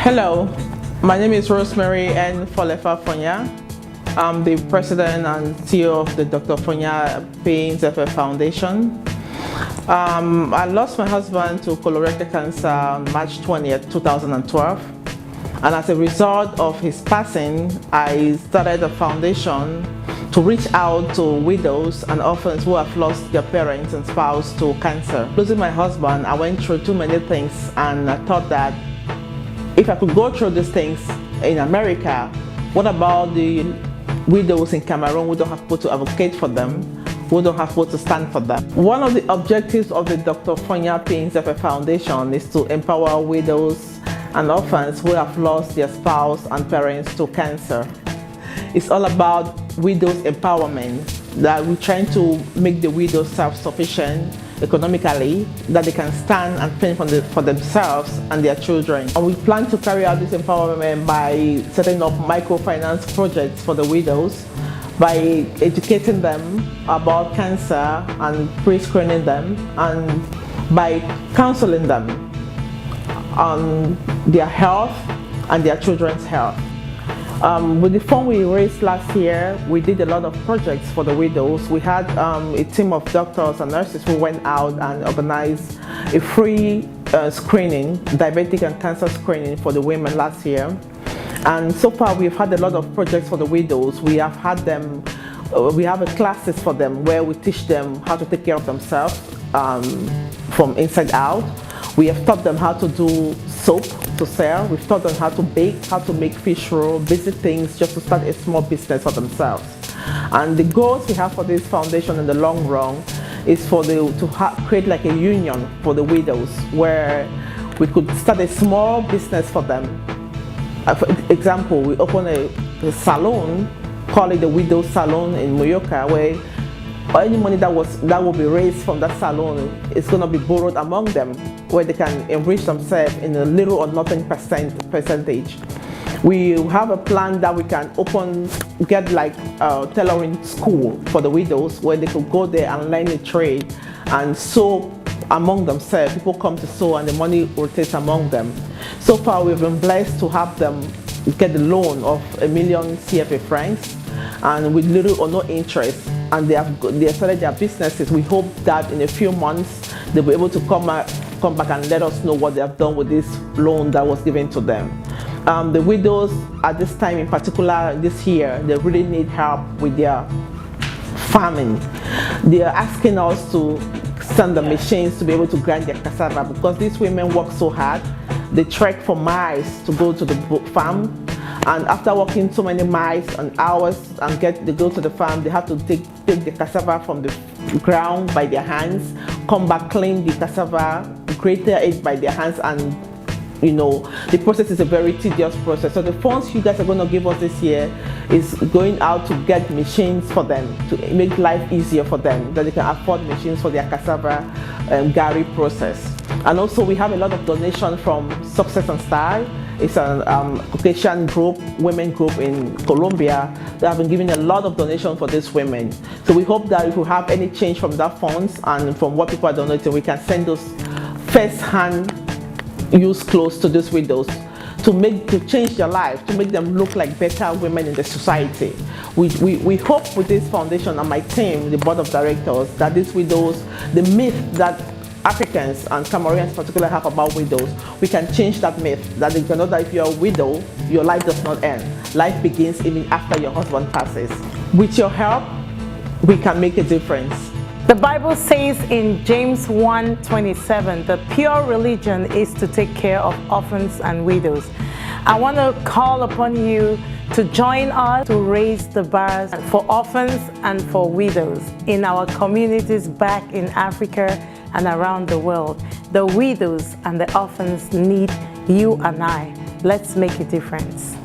Hello, my name is Rosemary N. Fonya. I'm the president and CEO of the Dr. Fonya Nzeffe Foundation. I lost my husband to colorectal cancer on March 20th, 2012. And as a result of his passing, I started a foundation to reach out to widows and orphans who have lost their parents and spouse to cancer. Losing my husband, I went through too many things, and I thought that if I could go through these things in America, what about the widows in Cameroon who don't have people to advocate for them, who don't have people to stand for them? One of the objectives of the Dr. Fonya Nzeffe Foundation is to empower widows and orphans who have lost their spouse and parents to cancer. It's all about widows empowerment, that we're trying to make the widows self-sufficient economically, that they can stand and fend for themselves and their children. And we plan to carry out this empowerment by setting up microfinance projects for the widows, by educating them about cancer and pre-screening them, and by counseling them on their health and their children's health. With the fund we raised last year, we did a lot of projects for the widows. We had a team of doctors and nurses who went out and organized a free screening, diabetic and cancer screening for the women last year. And so far we've had a lot of projects for the widows. We have had them, we have classes for them where we teach them how to take care of themselves from inside out. We have taught them how to do soap to sell. We've taught them how to bake, how to make fish roll, basic things just to start a small business for themselves. And the goals we have for this foundation in the long run is for create like a union for the widows where we could start a small business for them. For example, we open a salon, call it the Widow Salon in Mallorca, where any money that will be raised from that salon is going to be borrowed among them, where they can enrich themselves in a little or nothing percentage. We have a plan that we can get like a tailoring school for the widows, where they could go there and learn a trade and sew among themselves. People come to sew and the money rotates among them. So far we've been blessed to have them get the loan of 1 million CFA francs, and with little or no interest, and they started their businesses. We hope that in a few months they'll be able to come back and let us know what they have done with this loan that was given to them. The widows at this time in particular this year, they really need help with their farming. They are asking us to send the machines to be able to grind their cassava, because these women work so hard. They trek for miles to go to the farm, and after walking so many miles and hours and they go to the farm, they have to take the cassava from the ground by their hands, come back, clean the cassava, grate it by their hands, and the process is a very tedious process. So the funds you guys are going to give us this year is going out to get machines for them, to make life easier for them, that they can afford machines for their cassava gari process. And also we have a lot of donation from Success and Style. It's a Caucasian group, women group in Colombia. They have been giving a lot of donation for these women. So we hope that if we have any change from that funds and from what people are donating, we can send those first-hand used clothes to these widows to change their life, to make them look like better women in the society. We hope with this foundation and my team, the board of directors, that these widows, the myth that Africans and Cameroonians particularly have about widows, we can change that myth, that they can know that if you're a widow, your life does not end. Life begins even after your husband passes. With your help, we can make a difference. The Bible says in James 1:27, the pure religion is to take care of orphans and widows. I want to call upon you to join us to raise the bars for orphans and for widows in our communities back in Africa and around the world. The widows and the orphans need you and I. Let's make a difference.